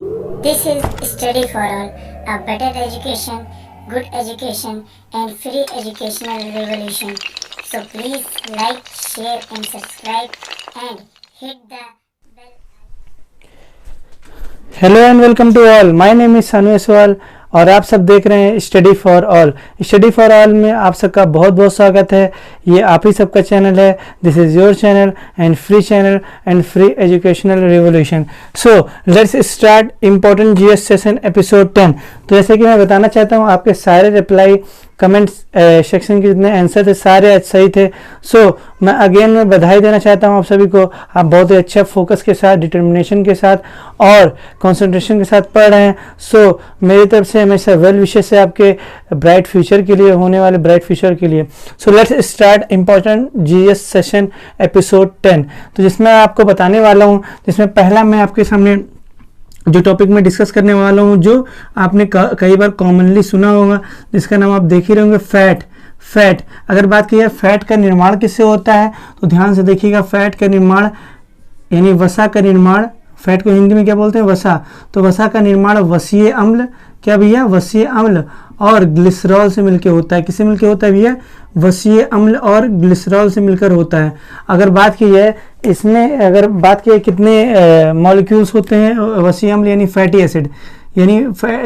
This is Study for All, a better education, good education, and free educational revolution. So please like, share, and subscribe, and hit the bell. Hello and welcome to all. My name is Sanu Aswal और आप सब देख रहे हैं study for all. Study for all में आप सबका बहुत बहुत स्वागत है। ये आप ही सबका चैनल है। This is your channel and free educational revolution. So let's start important GS session episode 10। तो जैसे कि मैं बताना चाहता हूँ, आपके सारे रिप्लाई कमेंट्स सेक्शन के जितने आंसर थे सारे आज सही थे। सो मैं बधाई देना चाहता हूँ आप सभी को। आप बहुत ही अच्छा फोकस के साथ, डिटर्मिनेशन के साथ और कंसंट्रेशन के साथ पढ़ रहे हैं। सो मेरी तरफ से हमेशा वेल विशेस है आपके ब्राइट फ्यूचर के लिए, होने वाले ब्राइट फ्यूचर के लिए। So let's start important GS session episode 10। तो जिसमें आपको बताने वाला हूँ, जिसमें पहला मैं आपके सामने जो टॉपिक में डिस्कस करने वाला हूँ, जो आपने कई बार कॉमनली सुना होगा, जिसका नाम आप देख ही रहेंगे, फैट। अगर बात की जाए फैट का निर्माण किससे होता है, तो ध्यान से देखिएगा। फैट का निर्माण यानी वसा का निर्माण, फैट को हिंदी में क्या बोलते हैं, वसा। तो वसा का निर्माण वसीय अम्ल, क्या भैया, वसीय अम्ल और ग्लिसरॉल से मिलकर होता है। किससे मिलकर होता है भैया, वसीय अम्ल और ग्लिसरॉल से मिलकर होता है। अगर बात की जाए इसमें, अगर बात की जाए कितने मॉलिक्यूल्स होते हैं वसीय अम्ल यानी फैटी एसिड, यानी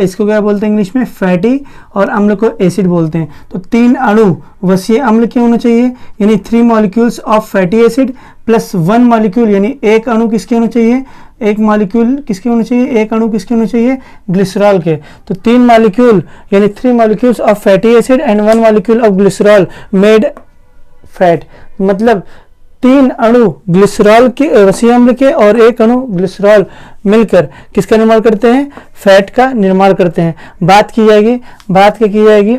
इसको क्या बोलते हैं इंग्लिश में, फैटी, और अम्ल को एसिड बोलते हैं। तो 3 अणु वसीय अम्ल के होना चाहिए, यानी 3 molecules of fatty acid plus 1 molecule, यानी एक अणु किसके होना चाहिए, एक मॉलिक्यूल किसके होने चाहिए, एक अणु किसके होने चाहिए, ग्लिसरॉल के। तो 3 मॉलिक्यूल यानी 3 molecules of fatty acid and 1 molecule of glycerol made fat. मतलब 3 अणु ग्लिसरॉल के, वसीय अम्ल के, और एक अणु ग्लिसरॉल मिलकर किसका निर्माण करते हैं, फैट का निर्माण करते हैं। बात की जाएगी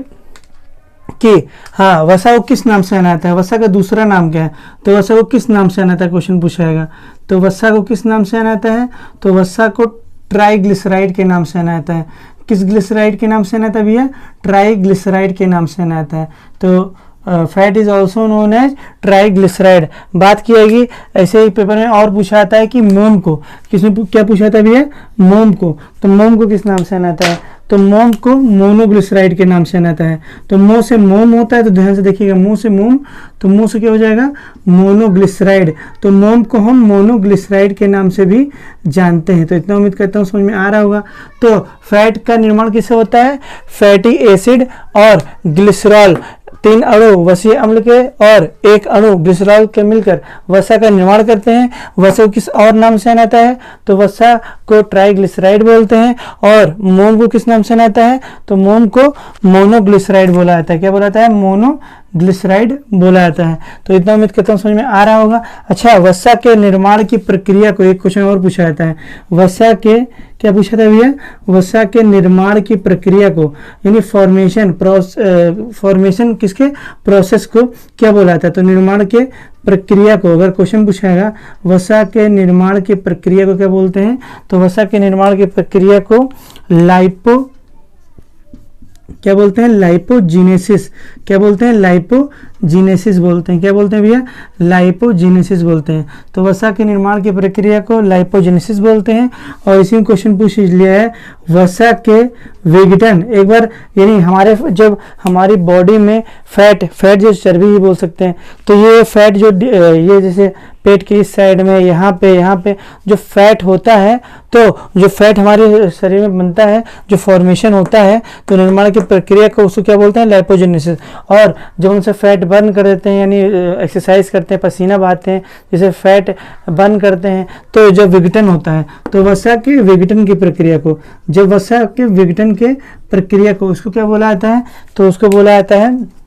कि हाँ, वसा को किस नाम से जाना जाता है, वसा का दूसरा नाम क्या है, तो वसा को किस नाम से जाना जाता है, क्वेश्चन पूछा जाएगा। तो वसा को किस नाम से जाना जाता है, तो वसा को ट्राइग्लिसराइड के नाम से जाना जाता है। किस ग्लिसराइड के नाम से जाना जाता है भैया, ट्राइग्लिसराइड के नाम से जाना जाता है। तो fat is also known as triglyceride. बात की जाएगी, ऐसे ही पेपर में और पूछा जाता है कि मोम को, किसमें क्या पूछा जाता है भैया, मोम को। तो मोम को किस नाम से जाना जाता है, तो मोम को मोनोग्लिसराइड के नाम से जाना जाता है। तो मोह से मोम होता है, तो ध्यान से देखिएगा, मुंह से मोम, तो मुंह से क्या हो जाएगा, मोनोग्लिसराइड। तो मोम को हम मोनोग्लिसराइड के नाम से भी जानते हैं। तो इतना उम्मीद करता हूँ समझ में आ रहा होगा। तो फैट का निर्माण किससे होता है, फैटी एसिड और ग्लिसरॉल, 3 अणु वसीय अम्ल के और एक अणु ग्लिसरॉल के मिलकर वसा का निर्माण करते हैं। वसा को किस और नाम से जाना जाता है, तो वसा को ट्राइग्लिसराइड बोलते हैं। और मोम को किस नाम से जाना जाता है, तो मोम को मोनोग्लिसराइड बोला जाता है। क्या बोला जाता है, मोनोग्लिसराइड बोला जाता है। तो इतना उम्मीद करता हूँ समझ में आ रहा होगा। अच्छा, वसा के निर्माण की प्रक्रिया को एक क्वेश्चन और पूछा जाता है। वसा के, क्या पूछा था भैया, वसा के निर्माण की प्रक्रिया को, यानी फॉर्मेशन किसके, प्रोसेस को क्या बोला जाता है, तो निर्माण के प्रक्रिया को अगर क्वेश्चन पूछाएगा, वसा के निर्माण की प्रक्रिया को क्या बोलते हैं, तो वसा के निर्माण की प्रक्रिया को क्या बोलते हैं, लाइपोजीनेसिस। क्या बोलते हैं, लाइपोजीनेसिस बोलते हैं। क्या बोलते हैं भैया, लाइपोजीनेसिस बोलते हैं। तो वसा के निर्माण की प्रक्रिया को लाइपोजीनेसिस बोलते हैं। और इसी में क्वेश्चन पूछ लिया है, वसा के विघटन, एक बार, यानी जब हमारी बॉडी में फैट जो चर्बी ही बोल सकते हैं, तो ये फैट जो ये जैसे पेट के इस साइड में यहाँ पे जो फैट होता है, तो जो फैट हमारे शरीर में बनता है, जो फॉर्मेशन होता है, तो निर्माण की प्रक्रिया को उसको क्या बोलते हैं, लाइपोजेनेसिस। और जब उनसे फैट बर्न कर देते हैं, यानी एक्सरसाइज करते हैं, पसीना बहाते हैं, जैसे फैट बर्न करते हैं, तो जब विघटन होता है, तो वसा के विघटन की प्रक्रिया को, जब वसा के विघटन के प्रक्रिया को, उसको क्या बोला जाता है, तो उसको बोला जाता है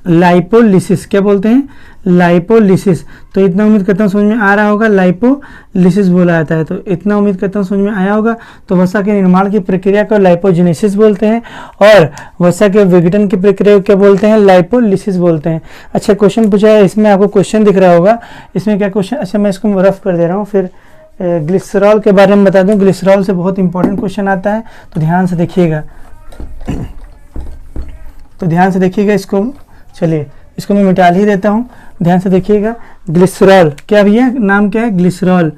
लाइपोलिसिस। क्या बोलते हैं, लाइपोलिसिस। तो इतना उम्मीद करता हूँ समझ में आ रहा होगा, लाइपोलिसिस बोला जाता है। तो इतना उम्मीद करता हूँ समझ में आया होगा। तो वसा के निर्माण की प्रक्रिया को लाइपोजेनेसिस बोलते हैं और वसा के विघटन की प्रक्रिया को क्या बोलते हैं, लाइपोलिसिस बोलते हैं। अच्छा, क्वेश्चन पूछा है, इसमें आपको क्वेश्चन दिख रहा होगा, इसमें क्या क्वेश्चन, अच्छा मैं इसको रफ कर दे रहा हूँ, फिर ग्लिसरॉल के बारे में बता दूँ। ग्लिसरॉल से बहुत इंपॉर्टेंट क्वेश्चन आता है, तो ध्यान से देखिएगा, इसको, चलिए इसको मैं मिटा ही देता हूँ, ध्यान से देखिएगा। ग्लिसरॉल, क्या भैया नाम क्या है, ग्लिसरॉल।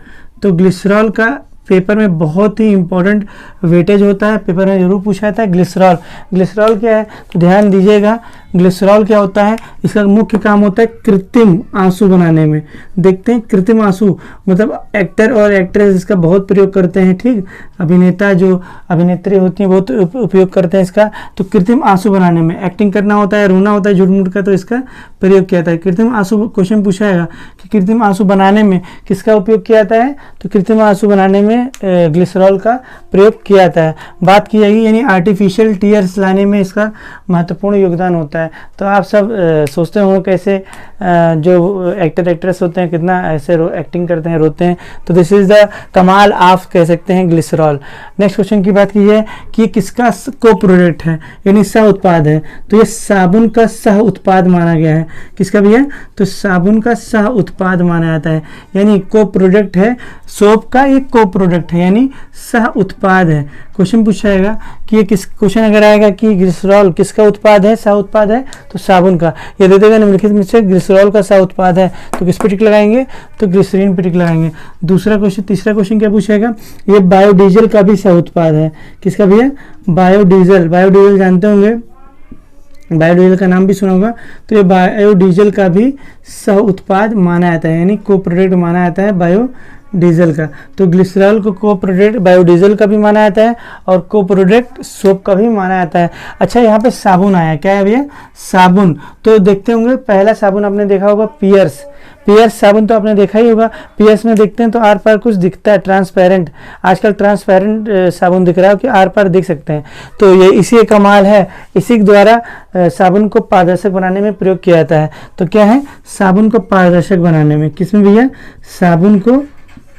तो ग्लिसरॉल का पेपर में बहुत ही इंपॉर्टेंट वेटेज होता है, पेपर में जरूर पूछा जाता है। ग्लिसरॉल, ग्लिसरॉल क्या है तो ध्यान दीजिएगा, ग्लिसरॉल क्या होता है, इसका मुख्य काम होता है कृत्रिम आंसू बनाने में। देखते हैं कृत्रिम आंसू मतलब एक्टर और एक्ट्रेस इसका बहुत प्रयोग करते हैं, ठीक, अभिनेता जो अभिनेत्री होती हैं बहुत उपयोग करते हैं इसका। तो कृत्रिम आंसू बनाने में एक्टिंग करना होता है, रोना होता है झूठ मूठ का, तो इसका प्रयोग किया जाता है। कृत्रिम आंसू क्वेश्चन पूछा जाएगा कि कृत्रिम आंसू बनाने में किसका उपयोग किया जाता है, तो कृत्रिम आंसू बनाने में ग्लिसरॉल का प्रयोग किया जाता है। बात की जाएगी यानी आर्टिफिशियल टीयर्स लाने में इसका महत्वपूर्ण योगदान होता है। तो आप सब सोचते हो कैसे जो एक्टर एक्ट्रेस होते हैं कितना ऐसे एक्टिंग करते हैं, रोते हैं, तो दिस इज द कमाल आप कह सकते हैं ग्लिसरॉल। नेक्स्ट क्वेश्चन की बात की है कि किसका को प्रोडक्ट है यानी सह उत्पाद है, तो ये साबुन का सह उत्पाद माना गया है। किसका भी है तो साबुन का सह उत्पाद माना जाता है, यानी को प्रोडक्ट है, सोप का एक को प्रोडक्ट है यानी सह उत्पाद है। क्वेश्चन पूछा जाएगा कि ये किस क्वेश्चन अगर आएगा कि ग्लिसरॉल किसका उत्पाद है, सह उत्पाद है, तो साबुन का। ये दे देगा निम्नलिखित में से ग्लिसरॉल का सह उत्पाद है, तो किस पे टिक लगाएंगे, तो ग्लिसरीन पे टिक लगाएंगे। दूसरा क्वेश्चन, तीसरा क्वेश्चन क्या पूछेगा, ये बायोडीजल का भी सह उत्पाद है। किसका भी है, बायोडीजल, बायोडीजल जानते होंगे, बायोडीजल का नाम भी सुना होगा, तो ये बायोडीजल का भी सह उत्पाद माना जाता है यानी को प्रोडक्ट माना जाता है बायोडीजल का। तो ग्लिसरॉल को प्रोडक्ट बायोडीजल का भी माना जाता है और को प्रोडक्ट सोप का भी माना जाता है। अच्छा, यहाँ पे साबुन आया, क्या है भैया, साबुन। तो देखते होंगे पहला साबुन आपने देखा होगा पियर्स, पियर्स साबुन तो आपने देखा ही होगा। पियर्स में देखते हैं तो आर पार कुछ दिखता है, ट्रांसपेरेंट, आजकल ट्रांसपेरेंट साबुन दिख रहा है कि आर पार देख सकते हैं। तो ये इसी कमाल है, इसी के द्वारा साबुन को पारदर्शक बनाने में प्रयोग किया जाता है। तो क्या है, साबुन को पारदर्शक बनाने में, किसमें भैया, साबुन को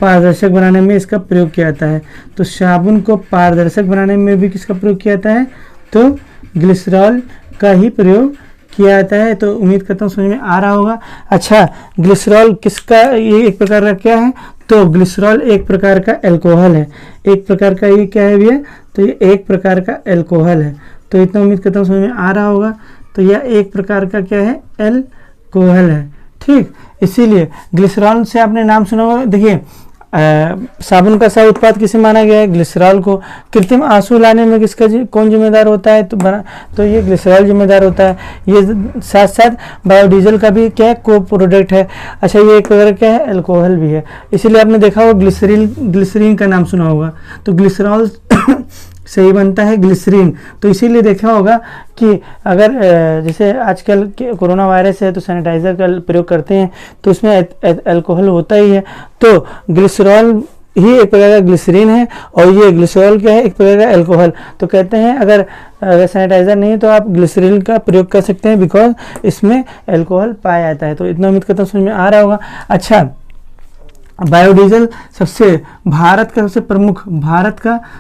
पारदर्शक बनाने में इसका प्रयोग किया जाता है। तो साबुन को पारदर्शक बनाने में भी किसका प्रयोग किया जाता है, तो ग्लिसरॉल का ही प्रयोग किया जाता है। तो उम्मीद करता हूँ समझ में आ रहा होगा। अच्छा, ग्लिसरॉल किसका, ये एक प्रकार का क्या है, तो ग्लिसरॉल एक प्रकार का एल्कोहल है, एक प्रकार का ये क्या है भैया, तो ये एक प्रकार का एल्कोहल है। तो इतना उम्मीद करता हूँ समझ में आ रहा होगा। तो यह एक प्रकार का क्या है, एल्कोहल है, ठीक। इसीलिए ग्लिसरॉल से आपने नाम सुना होगा। देखिए साबुन का सह उत्पाद किसे माना गया है, ग्लिसरॉल को। कृत्रिम आंसू लाने में किसका कौन जिम्मेदार होता है, तो ये ग्लिसरॉल जिम्मेदार होता है। ये साथ साथ बायोडीजल का भी क्या है, को प्रोडक्ट है। अच्छा, ये एक प्रकार क्या है, एल्कोहल भी है। इसीलिए आपने देखा होगा ग्लिसरीन का नाम सुना होगा, तो ग्लिसरॉल से ही बनता है ग्लिसरीन। तो इसीलिए देखा होगा कि अगर जैसे आजकल कोरोना वायरस है तो सैनिटाइज़र का प्रयोग करते हैं तो उसमें अल्कोहल होता ही है। तो ग्लिसरॉल ही एक प्रकार का ग्लिसरीन है और ये ग्लिसरॉल क्या है, एक प्रकार का अल्कोहल। तो कहते हैं अगर सैनिटाइज़र नहीं तो आप ग्लिसरीन का प्रयोग कर सकते हैं बिकॉज इसमें अल्कोहल पाया जाता है। तो इतना उम्मीद करता हूँ समझ में आ रहा होगा। अच्छा, बायोडीजल भारत का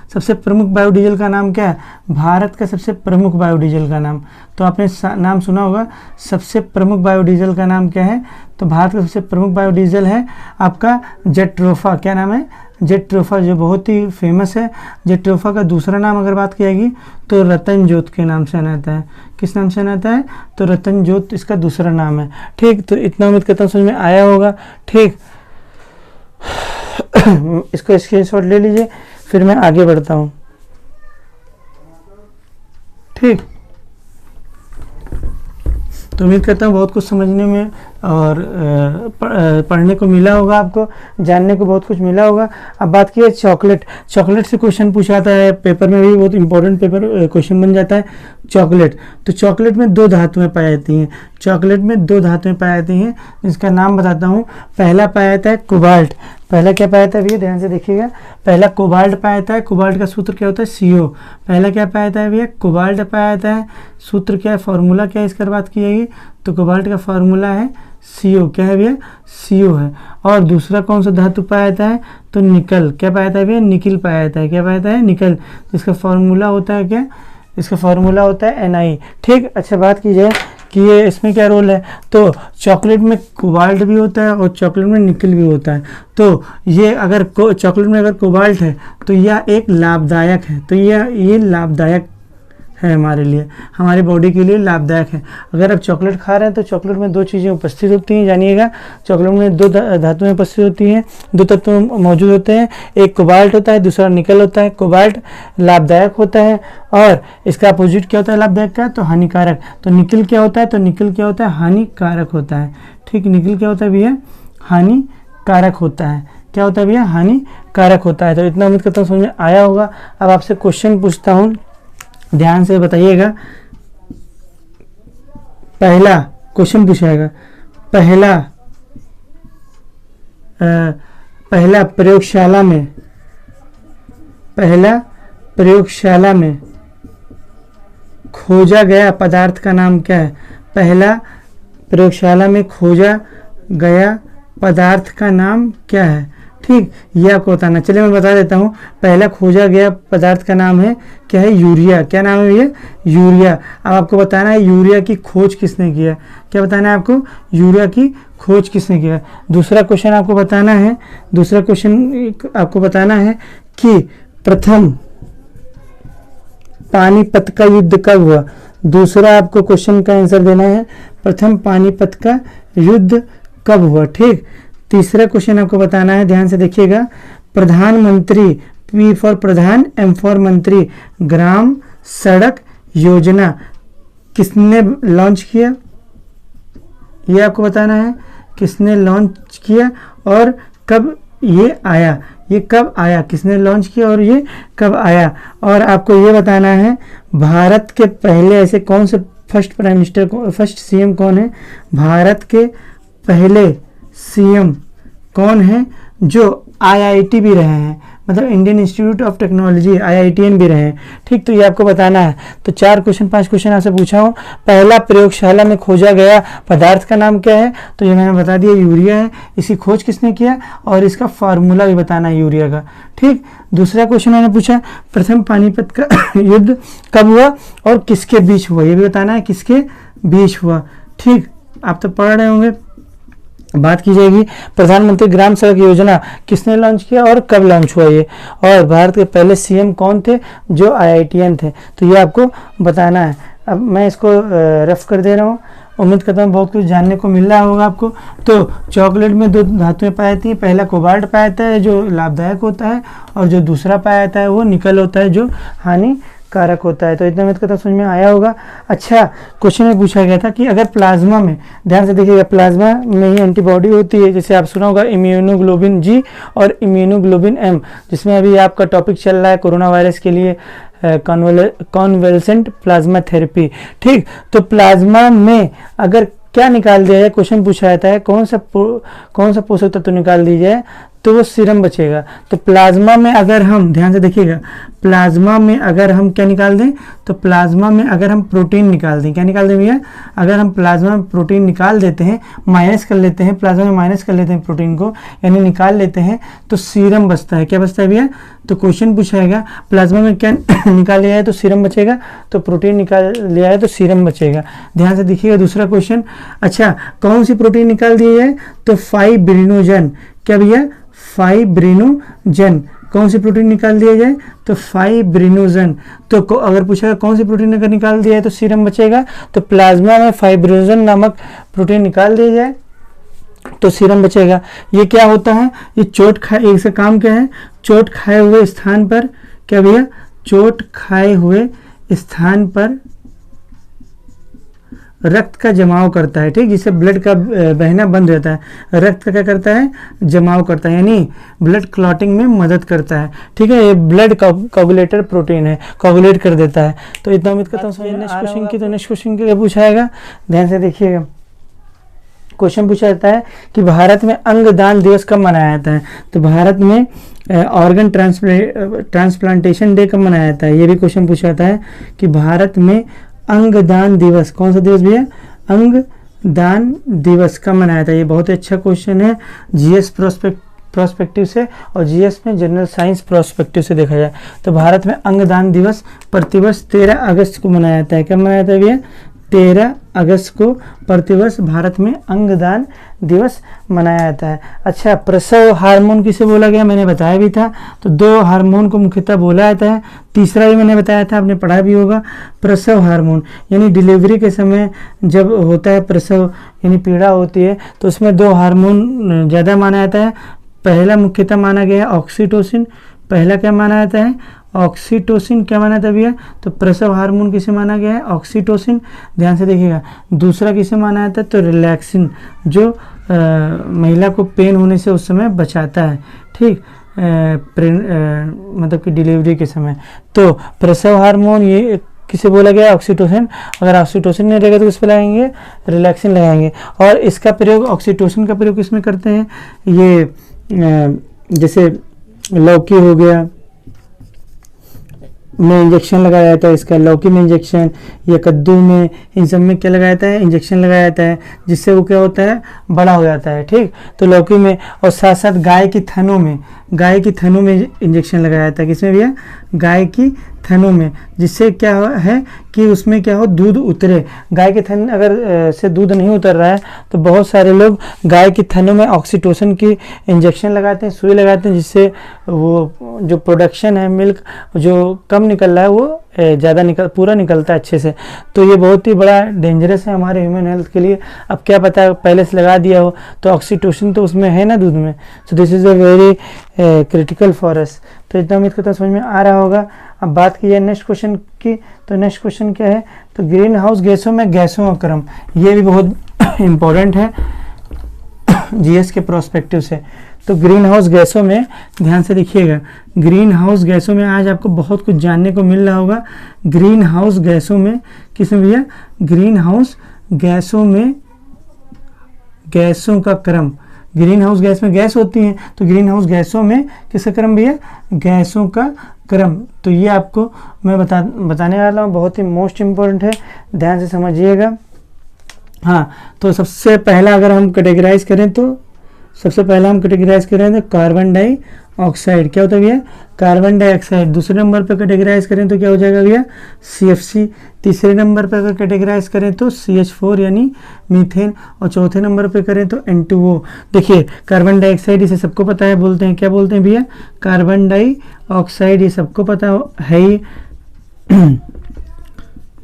सबसे प्रमुख बायोडीजल का नाम क्या है, भारत का सबसे प्रमुख बायोडीजल का नाम, तो आपने नाम सुना होगा। सबसे प्रमुख बायोडीजल का नाम क्या है, तो भारत का सबसे प्रमुख बायोडीजल है आपका जेट्रोफा। क्या नाम है, जेट्रोफा, जो बहुत ही फेमस है। जेट्रोफा का दूसरा नाम अगर बात की जाएगी तो रतन जोत के नाम से आना आता है। किस नाम से आना आता है, तो रतन जोत इसका दूसरा नाम है, ठीक। तो इतना उम्मीद करता हूँ समझ में आया होगा, ठीक। इसको स्क्रीनशॉट ले लीजिए, फिर मैं आगे बढ़ता हूँ, ठीक। तो उम्मीद करता हूँ बहुत कुछ समझने में और पढ़ने को मिला होगा, आपको जानने को बहुत कुछ मिला होगा। अब बात की है चॉकलेट, चॉकलेट से क्वेश्चन पूछा जाता है पेपर में भी, बहुत इंपॉर्टेंट पेपर क्वेश्चन बन जाता है चॉकलेट। तो चॉकलेट में दो धातुएं पाई जाती हैं, चॉकलेट में दो धातुएं पाई जाती हैं, जिसका नाम बताता हूँ। पहला पाया जाता है कोबाल्ट, पहला क्या पाया जाता है भैया, ध्यान से देखिएगा। पहला कोबाल्ट पाया जाता है, कोबाल्ट का सूत्र क्या होता है, CO। पहला क्या पाया जाता है भैया, कोबाल्ट पाया जाता है, सूत्र क्या है, फॉर्मूला क्या है इसका बात की जाएगी, तो कोबाल्ट का फॉर्मूला है CO। क्या है भैया, CO है। और दूसरा कौन सा धातु पाया जाता है, तो निकल। क्या पाया जाता है भैया, निकिल पाया जाता है। क्या पाया जाता है, निकल, जिसका फॉर्मूला होता है क्या, इसका फॉर्मूला होता है Na, ठीक। अच्छा, बात की जाए कि ये इसमें क्या रोल है, तो चॉकलेट में कोबाल्ट भी होता है और चॉकलेट में निकल भी होता है। तो ये अगर चॉकलेट में अगर कोबाल्ट है तो यह एक लाभदायक है, तो ये लाभदायक है हमारे लिए, हमारी बॉडी के लिए लाभदायक है। अगर आप चॉकलेट खा रहे हैं तो चॉकलेट में दो चीज़ें उपस्थित होती हैं, जानिएगा। चॉकलेट में दो धातुएं उपस्थित होती हैं, दो तत्व मौजूद होते हैं, एक कोबाल्ट होता है, दूसरा निकल होता है। कोबाल्ट लाभदायक होता है और इसका अपोजिट क्या होता है लाभदायक का, तो हानिकारक। तो निकल क्या होता है, तो निकल क्या होता है, हानिकारक होता है। ठीक, निकल क्या होता है भैया, हानिकारक होता है। क्या होता है भैया, हानिकारक होता है। तो इतना उम्मीद करता हूँ समझ में आया होगा। अब आपसे क्वेश्चन पूछता हूँ, ध्यान से बताइएगा। पहला क्वेश्चन पूछाएगा, पहला प्रयोगशाला में खोजा गया पदार्थ का नाम क्या है। पहला प्रयोगशाला में खोजा गया पदार्थ का नाम क्या है। ठीक, ये आपको बताना। चलिए मैं बता देता हूँ। पहला खोजा गया पदार्थ का नाम है क्या है, यूरिया। क्या नाम है ये, यूरिया। अब आपको बताना है यूरिया की खोज किसने किया। क्या बताना है आपको, यूरिया की खोज किसने किया। दूसरा क्वेश्चन आपको बताना है, कि प्रथम पानीपत का युद्ध कब हुआ। दूसरा आपको क्वेश्चन का आंसर देना है, प्रथम पानीपत का युद्ध कब हुआ। ठीक, तीसरा क्वेश्चन आपको बताना है, ध्यान से देखिएगा। प्रधानमंत्री, पी फॉर प्रधान, एम फॉर मंत्री, ग्राम सड़क योजना किसने लॉन्च किया, ये आपको बताना है। किसने लॉन्च किया और कब ये आया, ये कब आया, किसने लॉन्च किया और ये कब आया। और आपको ये बताना है, भारत के पहले ऐसे कौन से फर्स्ट सीएम कौन है। भारत के पहले सीएम कौन है जो आईआईटी भी रहे हैं, मतलब Indian institute of technology, IITian भी रहे हैं। ठीक, तो ये आपको बताना है। तो 5 क्वेश्चन आपसे पूछा हूँ। पहला प्रयोगशाला में खोजा गया पदार्थ का नाम क्या है, तो ये मैंने बता दिया, यूरिया है। इसकी खोज किसने किया और इसका फार्मूला भी बताना है यूरिया का। ठीक, दूसरा क्वेश्चन मैंने पूछा, प्रथम पानीपत का युद्ध कब हुआ और किसके बीच हुआ, ये भी बताना है किसके बीच हुआ। ठीक, आप तो पढ़ रहे होंगे। बात की जाएगी प्रधानमंत्री ग्राम सड़क योजना किसने लॉन्च किया और कब लॉन्च हुआ ये, और भारत के पहले सीएम कौन थे जो आईआईटीएन थे, तो ये आपको बताना है। अब मैं इसको रफ कर दे रहा हूँ। उम्मीद करता हूँ बहुत कुछ जानने को मिल रहा होगा आपको। तो चॉकलेट में दो धातुएं पाई जाती हैं, पहला कोबाल्ट पाया जाता है जो लाभदायक होता है, और जो दूसरा पाया जाता है वो निकल होता है जो हानिकारक होता है। तो इतना उम्मीद करता हूँ समझ में आया होगा। अच्छा, क्वेश्चन में पूछा गया था कि अगर प्लाज्मा में, ध्यान से देखिएगा, प्लाज्मा में ही एंटीबॉडी होती है, जैसे आप सुना होगा इम्यूनोग्लोबिन जी और इम्यूनोग्लोबिन एम, जिसमें अभी आपका टॉपिक चल रहा है कोरोना वायरस के लिए कॉन्वेलेसेंट प्लाज्मा थेरेपी। ठीक, तो प्लाज्मा में अगर क्या निकाल दिया जाए, क्वेश्चन पूछा जाता है कौन सा पोषक तत्व निकाल दिया जाए तो वो सीरम बचेगा। तो प्लाज्मा में अगर हम, ध्यान से देखिएगा, प्लाज्मा में अगर हम क्या निकाल दें, तो प्लाज्मा में अगर हम प्रोटीन निकाल दें, क्या निकाल दें भैया, अगर हम प्लाज्मा में प्रोटीन निकाल देते हैं, माइनस कर लेते हैं, प्लाज्मा में माइनस कर लेते हैं प्रोटीन को, यानी निकाल लेते हैं, तो सीरम बचता है। क्या बचता है भैया, तो क्वेश्चन पूछाएगा प्लाज्मा में क्या निकाल लिया है तो सीरम बचेगा, तो प्रोटीन निकाल लिया है तो सीरम बचेगा। ध्यान से देखिएगा दूसरा क्वेश्चन। अच्छा, कौन सी प्रोटीन निकाल दी जाए, तो फाइब्रिनोजन। क्या भैया, फाइब्रिनोजन। कौन सी प्रोटीन निकाल दिया जाए, तो फाइब्रिनोजन। तो अगर पूछेगा कौन सी प्रोटीन अगर निकाल दिया है तो सीरम बचेगा, तो प्लाज्मा में फाइब्रिनोजन नामक प्रोटीन निकाल दिया जाए तो सीरम बचेगा। ये क्या होता है, ये चोट खाए, इसका काम क्या है, चोट खाए हुए स्थान पर, क्या भैया, चोट खाए हुए स्थान पर रक्त का जमाव करता है। ठीक, जिससे ब्लड का बहना बंद रहता है, रक्त का क्या करता है, जमाव करता है, यानी ब्लड क्लॉटिंग में मदद करता है। ठीक है, ये ब्लड कोगुलेटर प्रोटीन है, कोगुलेट कर देता है। तो इतना उम्मीद करता हूँ। नेक्स्ट क्वेश्चन की, तो नेक्स्ट क्वेश्चन क्या पूछाएगा, ध्यान से देखिएगा। क्वेश्चन पूछा जाता है कि भारत में अंगदान दिवस कब मनाया जाता है, तो भारत में ऑर्गन ट्रांसप्लांटेशन डे कब मनाया जाता है, ये भी क्वेश्चन पूछा जाता है कि भारत में अंगदान दिवस, कौन सा दिवस भैया, अंगदान दिवस कब मनाया था। ये बहुत ही अच्छा क्वेश्चन है जीएस प्रोस्पेक्टिव से, और जीएस में जनरल साइंस प्रोस्पेक्टिव से देखा जाए तो भारत में अंगदान दिवस प्रतिवर्ष 13 अगस्त को मनाया जाता है। कब मनाया जाता है भैया, 13 अगस्त को प्रतिवर्ष भारत में अंगदान दिवस मनाया जाता है। अच्छा, प्रसव हार्मोन किसे बोला गया, मैंने बताया भी था। तो 2 हार्मोन को मुख्यतः बोला जाता है, तीसरा भी मैंने बताया था, आपने पढ़ा भी होगा। प्रसव हार्मोन यानी डिलीवरी के समय जब होता है प्रसव यानी पीड़ा होती है, तो उसमें 2 हार्मोन ज़्यादा माना जाता है। पहला मुख्यतः माना गया है ऑक्सीटोसिन। पहला क्या माना जाता है, ऑक्सीटोसिन। क्या माना था भैया, तो प्रसव हार्मोन किसे माना गया है, ऑक्सीटोसिन। ध्यान से देखिएगा। दूसरा किसे माना जाता है, तो रिलैक्सिन, जो महिला को पेन होने से उस समय बचाता है, ठीक, मतलब कि डिलीवरी के समय। तो प्रसव हार्मोन ये किसे बोला गया, ऑक्सीटोसिन। अगर ऑक्सीटोसिन नहीं रहेगा तो किस पे लगाएंगे, रिलैक्सिन लगाएंगे। और इसका प्रयोग, ऑक्सीटोसिन का प्रयोग किस में करते हैं, ये जैसे लौकी हो गया में इंजेक्शन लगाया जाता है, इसका लौकी में इंजेक्शन, या कद्दू में, इन सब में क्या लगाया जाता है, इंजेक्शन लगाया जाता है, जिससे वो क्या होता है, बड़ा हो जाता है, ठीक। तो लौकी में, और साथ साथ गाय की थनों में इंजेक्शन लगाया जाता है। किसमें भैया, गाय की थनों में, जिससे क्या है कि उसमें क्या हो, दूध उतरे। गाय के थन अगर से दूध नहीं उतर रहा है तो बहुत सारे लोग गाय की थनों में ऑक्सीटोसिन की इंजेक्शन लगाते हैं, सुई लगाते हैं, जिससे वो जो प्रोडक्शन है मिल्क जो कम निकल रहा है वो ज़्यादा पूरा निकलता है अच्छे से। तो ये बहुत ही बड़ा डेंजरस है हमारे ह्यूमन हेल्थ के लिए। अब क्या पता पहले से लगा दिया हो, तो ऑक्सीटोसिन तो उसमें है ना दूध में। So this is a very critical for us. तो इतना उम्मीद करता हूँ समझ में आ रहा होगा। अब बात की जाए नेक्स्ट क्वेश्चन की, तो नेक्स्ट क्वेश्चन क्या है, तो ग्रीन हाउस गैसों में गैसों का क्रम, ये भी बहुत इम्पोर्टेंट है जीएस के प्रोस्पेक्टिव से। तो ग्रीन हाउस गैसों में ध्यान से देखिएगा, ग्रीन हाउस गैसों में आज आपको बहुत कुछ जानने को मिल रहा होगा। ग्रीन हाउस गैसों में किसमें भैया, ग्रीन हाउस गैसों में गैसों का क्रम। ग्रीन हाउस गैस में गैस होती हैं, तो ग्रीन हाउस गैसों में किसका क्रम भैया, गैसों का क्रम। तो ये आपको मैं बताने वाला हूँ, बहुत ही मोस्ट इम्पोर्टेंट है, ध्यान से समझिएगा। हाँ, तो सबसे पहला अगर हम कैटेगराइज करें तो कार्बन डाइऑक्साइड। क्या होता है भैया, कार्बन डाइऑक्साइड। दूसरे नंबर पर कैटेगराइज करें तो क्या हो जाएगा भैया, CFC। तीसरे नंबर पर अगर कैटेगराइज करें तो CH4 यानी मीथेन। और चौथे नंबर पर करें तो N2O। देखिए कार्बन डाइऑक्साइड, इसे सबको पता है, बोलते हैं क्या बोलते हैं भैया, कार्बन डाइऑक्साइड, ये सबको पता है ही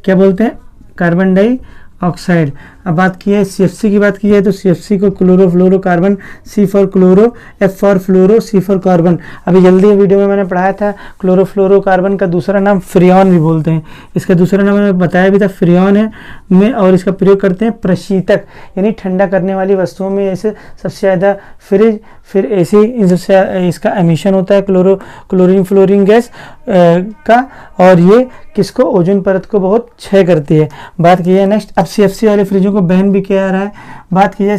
क्या बोलते हैं, कार्बन डाइऑक्साइड। अब बात की है CFC की, बात की है तो CFC को chlorofluorocarbon, C for chloro, F for fluoro, C for carbon. अभी जल्दी वीडियो में मैंने पढ़ाया था, क्लोरोफ्लोरोकार्बन का दूसरा नाम फ्रियॉन भी बोलते हैं। इसका दूसरा नाम मैंने बताया भी था, फ्रियॉन है में, और इसका प्रयोग करते हैं प्रशीतक यानी ठंडा करने वाली वस्तुओं में, जैसे सबसे ज़्यादा फ्रिज, फिर ऐसे ही इसका एमिशन होता है क्लोरीन फ्लोरीन गैस का, और ये किसको, ओजोन परत को बहुत क्षय करती है। बात की है नेक्स्ट, अब CFC वाले फ्रिजों को बैन भी किया जा रहा है। बात की जाए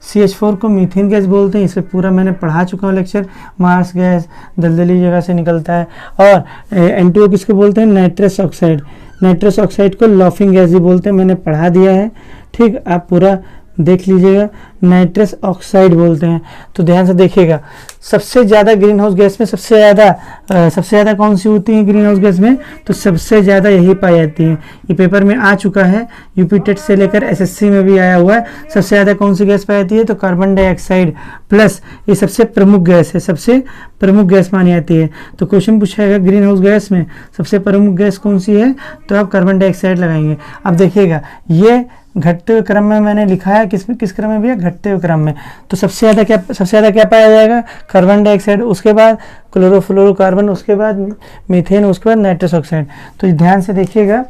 CH4 को मीथेन गैस बोलते हैं, इसे पूरा मैंने पढ़ा चुका हूँ लेक्चर। मार्स गैस दलदली जगह से निकलता है। और N2O किसको बोलते हैं, नाइट्रस ऑक्साइड को लॉफिंग गैस भी बोलते हैं, मैंने पढ़ा दिया है, ठीक, आप पूरा देख लीजिएगा, नाइट्रस ऑक्साइड बोलते हैं। तो ध्यान से देखिएगा, सबसे ज़्यादा ग्रीन हाउस गैस में सबसे ज़्यादा कौन सी होती है ग्रीन हाउस गैस में, तो सबसे ज़्यादा यही पाई जाती है। ये पेपर में आ चुका है, यूपी टेट से लेकर SSC में भी आया हुआ है। सबसे ज़्यादा कौन सी गैस पाई जाती है, तो कार्बन डाइऑक्साइड प्लस, ये सबसे प्रमुख गैस है, सबसे प्रमुख गैस मानी जाती है। तो क्वेश्चन पूछाएगा ग्रीन हाउस गैस में सबसे प्रमुख गैस कौन सी है, तो आप कार्बन डाइऑक्साइड लगाएंगे। अब देखिएगा, ये घटते हुए क्रम में मैंने लिखा है, किस क्रम में भैया, घटते हुए क्रम में। तो सबसे ज़्यादा क्या पाया जाएगा, कार्बन डाइऑक्साइड, उसके बाद क्लोरोफ्लोरोकार्बन, उसके बाद मीथेन, उसके बाद नाइट्रस ऑक्साइड। तो ध्यान से देखिएगा,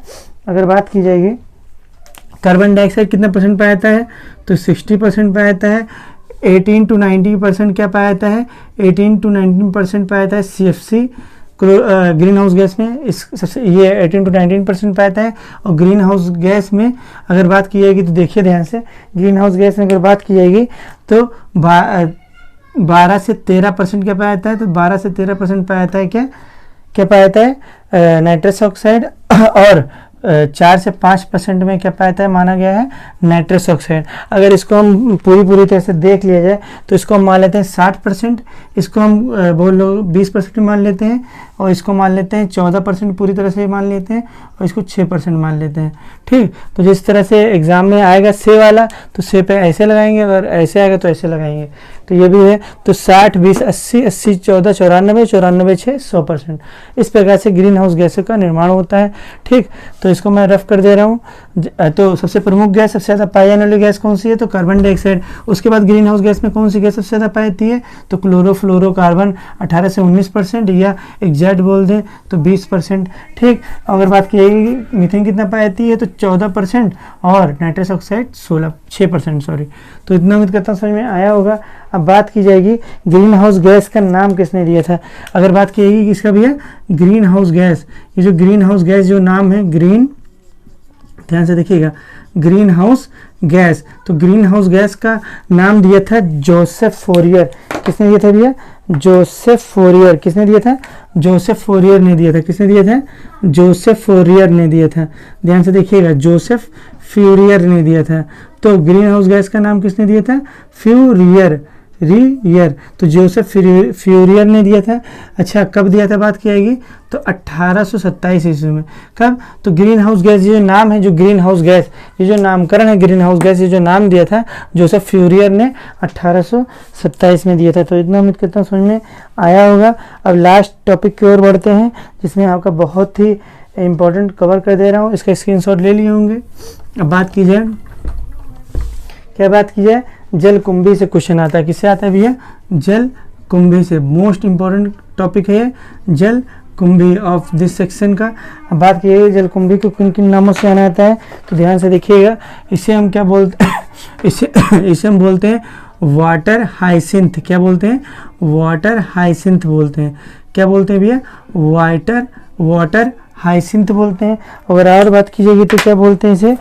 अगर बात की जाएगी कार्बन डाइऑक्साइड कितना परसेंट पाया जाता है, तो 60% पाया जाता है। 18 to 19% क्या पाया जाता है, 18 to 19% पाया जाता है CFC ग्रीन हाउस गैस में। इस सबसे ये 18 to 19% पाता है। और ग्रीन हाउस गैस में अगर बात की जाएगी तो देखिए ध्यान से, ग्रीन हाउस गैस में अगर बात की जाएगी तो 12 से 13% क्या पाया जाता है, तो 12 से 13% पाया जाता है क्या पाया जाता है, नाइट्रस ऑक्साइड और 4 से 5% में क्या पाया है, माना गया है नाइट्रस ऑक्साइड। अगर इसको हम पूरी तरह से देख लिया जाए तो इसको हम मान लेते हैं 60%, इसको हम बहुत लोग 20% मान लेते हैं, और इसको मान लेते हैं 14% पूरी तरह से मान लेते हैं, और इसको 6% मान लेते हैं। ठीक, तो जिस तरह से एग्जाम में आएगा से वाला, तो से पे ऐसे लगाएंगे, अगर ऐसे आएगा तो ऐसे लगाएंगे। तो ये भी है, तो 60 20 80 80 14 94 94 6 100%, इस प्रकार से ग्रीन हाउस गैसों का निर्माण होता है। ठीक, तो इसको मैं रफ कर दे रहा हूँ। तो सबसे प्रमुख गैस, सबसे ज़्यादा पाई जाने वाली गैस कौन सी है, तो कार्बन डाइऑक्साइड। उसके बाद ग्रीन हाउस गैस में कौन सी गैस सबसे ज़्यादा पाई जाती है, तो क्लोरोफ्लोरोकार्बन 18 से 19%, या एग्जैक्ट बोल दें तो 20%। ठीक, अगर बात की जाएगी मीथेन कितना पाई जाती है, तो 14%, और नाइट्रस ऑक्साइड 6%, सॉरी। तो इतना उम्मीद करता हूँ समझ में आया होगा। अब बात की जाएगी ग्रीन हाउस गैस का नाम किसने दिया था। अगर बात की जाएगी किसका भैया, ग्रीन हाउस गैस, ये जो ग्रीन हाउस गैस जो नाम है ग्रीन, ध्यान से देखिएगा, ग्रीन हाउस गैस, तो ग्रीन हाउस गैस का नाम दिया था जोसेफ फोरियर। किसने दिया था भैया, जोसेफ फोरियर। किसने दिया था, जोसेफ फोरियर ने दिया था। किसने दिया था, जोसेफ फोरियर ने दिया था। ध्यान से देखिएगा, जोसेफ फ्यूरियर ने दिया था। तो ग्रीन हाउस गैस का नाम किसने दिया था, फ्यूरियर, रियर, तो जोसेफ फ्यूरियर ने दिया था। अच्छा, कब दिया था बात की जाएगी, तो 1827 ईस्वी में। कब, तो ग्रीन हाउस गैस ये जो नाम है, जो ग्रीन हाउस गैस, ये जो नामकरण है ग्रीन हाउस गैस, ये जो नाम दिया था जोसेफ फ्यूरियर ने 1827 में दिया था। तो इतना उम्मीद करता हूँ समझ में आया होगा। अब लास्ट टॉपिक की ओर बढ़ते हैं, जिसमें आपका बहुत ही इंपॉर्टेंट कवर कर दे रहा हूँ, इसका स्क्रीनशॉट ले लिए होंगे। अब बात की जाए, क्या बात की जाए, जल कुंभी से क्वेश्चन आता है। किससे आता है भैया, जल कुंभी से। मोस्ट इंपॉर्टेंट टॉपिक है जल कुंभी ऑफ दिस सेक्शन का। अब बात की जाए जल कुंभी को किन किन नामों से आना आता है, तो ध्यान से देखिएगा। इसे हम क्या बोलते हैं, इसे हम बोलते हैं वाटर हाइसिंथ। क्या बोलते हैं, वाटर हाइसिंथ बोलते हैं। क्या बोलते हैं भैया, वाटर हाइसिंथ बोलते हैं। अगर और बात की जाएगी तो क्या बोलते हैं इसे,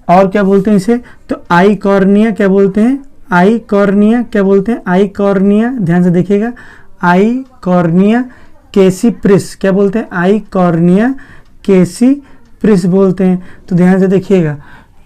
और क्या बोलते हैं इसे, तो आई कॉर्निया। क्या बोलते हैं, आई कॉर्निया। क्या बोलते हैं, आई कॉर्निया। ध्यान से देखिएगा, आई कॉर्निया कैसीप्रिस। क्या बोलते हैं, आई कॉर्निया कैसीप्रिस बोलते हैं। तो ध्यान से देखिएगा,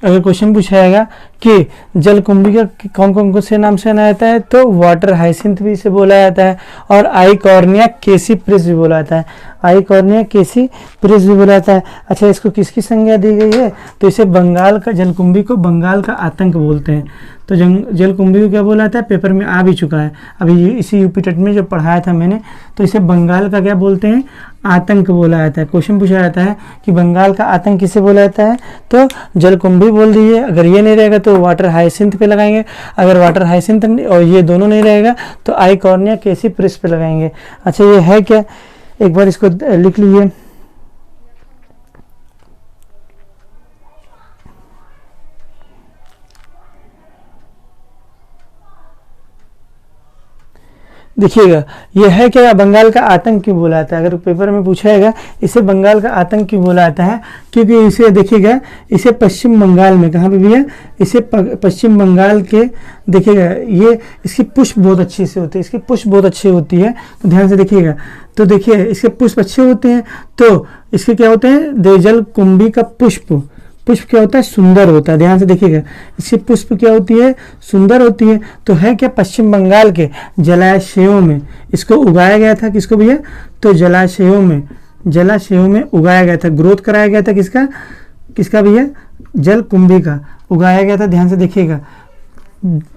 अगर क्वेश्चन पूछाएगा कि जल कुंभी का कौन कौन से नाम से आना जाता है, तो वाटर हाइसिंथ भी इसे बोला जाता है, और आई कॉर्निया कैसीप्रिस भी बोला जाता है। आई कॉर्निया कैसीप्रिस भी बोला जाता है। अच्छा, इसको किसकी संज्ञा दी गई है, तो इसे बंगाल का, जलकुंभी को बंगाल का आतंक बोलते हैं। तो जलकुंभी को क्या बोला जाता है, पेपर में आ भी चुका है अभी इसी यूपी टेट में जो पढ़ाया था मैंने। तो इसे बंगाल का क्या बोलते हैं, आतंक बोला जाता है। क्वेश्चन पूछा जाता है कि बंगाल का आतंक किसे बोला जाता है, तो जलकुंभी बोल दीजिए। अगर ये नहीं रहेगा तो वाटर हाइसिंथ पे लगाएंगे, अगर वाटर हाइसिंथ और ये दोनों नहीं रहेगा तो आई कॉर्निया कैसीप्रिस पे लगाएंगे। अच्छा, ये है क्या, एक बार इसको लिख लीजिए। देखिएगा, यह है क्या, बंगाल का आतंक क्यों बोला जाता है। अगर पेपर में पूछाएगा इसे बंगाल का आतंक क्यों बोला जाता है, क्योंकि इसे देखिएगा, इसे पश्चिम बंगाल में, कहाँ पे भी है, इसे पश्चिम बंगाल के, देखिएगा ये इसकी पुष्प बहुत अच्छी से होती है, इसकी पुष्प बहुत अच्छी होती है। तो ध्यान से देखिएगा, तो देखिए इसके पुष्प अच्छे होते हैं, तो इसके क्या होते हैं, जल कुंभी का पुष्प क्या होता है, सुंदर होता है। ध्यान से देखिएगा, इसकी पुष्प क्या होती है, सुंदर होती है। तो है क्या, पश्चिम बंगाल के जलाशयों में इसको उगाया गया था। किसको भैया, तो जलाशयों में उगाया गया था, ग्रोथ कराया गया था। किसका भैया, जल कुंभी का उगाया गया था। ध्यान से देखिएगा,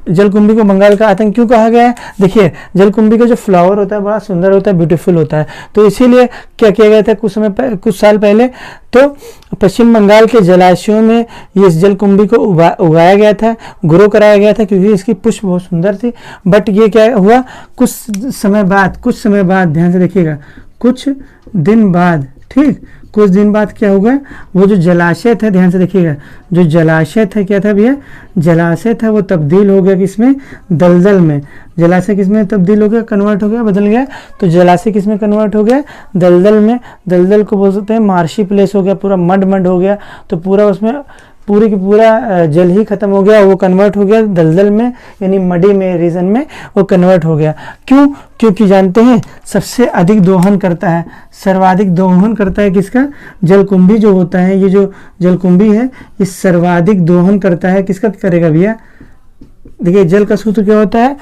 जलकुंभी को बंगाल का आतंक क्यों कहा गया है, देखिए जलकुंभी का जो फ्लावर होता है बड़ा सुंदर होता है, ब्यूटीफुल होता है। तो इसीलिए क्या किया गया था कुछ साल पहले, तो पश्चिम बंगाल के जलाशयों में ये जलकुंभी को उगाया गया था, ग्रो कराया गया था, क्योंकि इसकी पुष्प बहुत सुंदर थी। बट ये क्या हुआ, कुछ समय बाद ध्यान से देखिएगा, कुछ दिन बाद, ठीक, कुछ दिन बाद क्या होगा, वो जो जलाशय था, ध्यान से देखिएगा, जो जलाशय था क्या था भैया, जलाशय था वो तब्दील हो गया किसमें, दलदल में। जलाशय किसमें तब्दील हो गया, कन्वर्ट हो गया, बदल गया। तो जलाशय किसमें कन्वर्ट हो गया, दलदल में। दलदल को बोल सकते हैं मार्शी प्लेस हो गया, पूरा मड हो गया। तो पूरा उसमें पूरी की पूरा जल ही खत्म हो गया, वो कन्वर्ट हो गया दलदल में, यानी मडी में रीजन में वो कन्वर्ट हो गया। क्यों? क्योंकि जानते हैं सबसे अधिक दोहन करता है, सर्वाधिक दोहन करता है किसका? जलकुंभी जो होता है, ये जो जलकुंभी है ये सर्वाधिक दोहन करता है। किसका करेगा भैया? देखिए जल का सूत्र क्या होता है?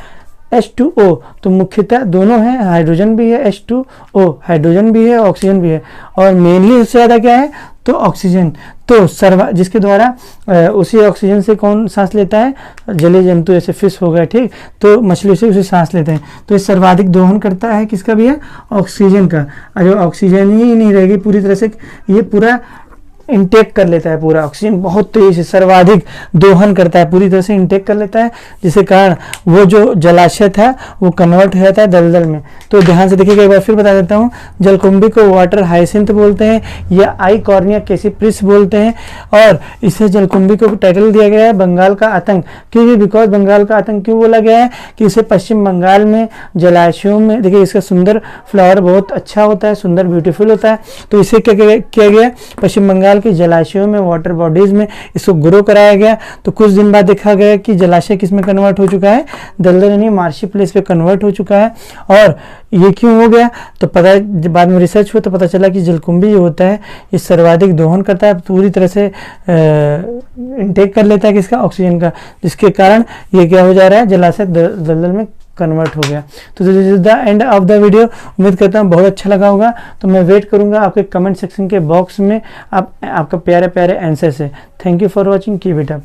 H2O। तो मुख्यतः दोनों है, हाइड्रोजन भी है, H2O हाइड्रोजन भी है, ऑक्सीजन भी है, और मेनली उससे ज़्यादा क्या है? तो ऑक्सीजन। तो जिसके द्वारा उसी ऑक्सीजन से कौन सांस लेता है? जलीय जंतु, जैसे फिश हो गया, ठीक, तो मछली से उसे सांस लेते हैं। तो ये सर्वाधिक दोहन करता है किसका भैया? ऑक्सीजन का। और जो ऑक्सीजन ही नहीं रहेगी पूरी तरह से, ये पूरा इंटेक कर लेता है, पूरा ऑक्सीजन बहुत तेजी से सर्वाधिक दोहन करता है, पूरी तरह से इंटेक कर लेता है, जिसके कारण वो जो जलाशय था वो कन्वर्ट हो जाता है दलदल में। तो ध्यान से देखिएगा, एक बार फिर बता देता हूँ, जलकुंभी को वाटर हाइसिंथ बोलते हैं या आई कॉर्निया कैसिप्रिस बोलते हैं, और इसे जलकुंभी को टाइटल दिया गया है बंगाल का आतंक। क्योंकि बिकॉज बंगाल का आतंक क्यों बोला गया है? कि इसे पश्चिम बंगाल में जलाशयों में, देखिए इसका सुंदर फ्लावर बहुत अच्छा होता है, सुंदर ब्यूटीफुल होता है, तो इसे क्या किया गया? पश्चिम बंगाल के जलाशयों में, वाटर बॉडीज में इसको ग्रो कराया गया। तो कुछ दिन बाद देखा गया कि जलाशय किस में कन्वर्ट हो चुका है? दलदल यानी मार्शी प्लेस पे कन्वर्ट हो चुका है। और ये क्यों हो गया? तो पता, बाद में रिसर्च हुआ तो पता चला कि जलकुंभी जो होता है ये सर्वाधिक दोहन करता है, पूरी तरह से इनटेक कर लेता है किसका? ऑक्सीजन का, जिसके कारण ये क्या हो जा रहा है? जलाशय दलदल में कन्वर्ट हो गया। तो this is the end of the video. उम्मीद करता हूँ बहुत अच्छा लगा होगा। तो मैं वेट करूंगा आपके कमेंट सेक्शन के बॉक्स में आपका प्यारे प्यारे आंसर से। Thank you for watching, keep it up.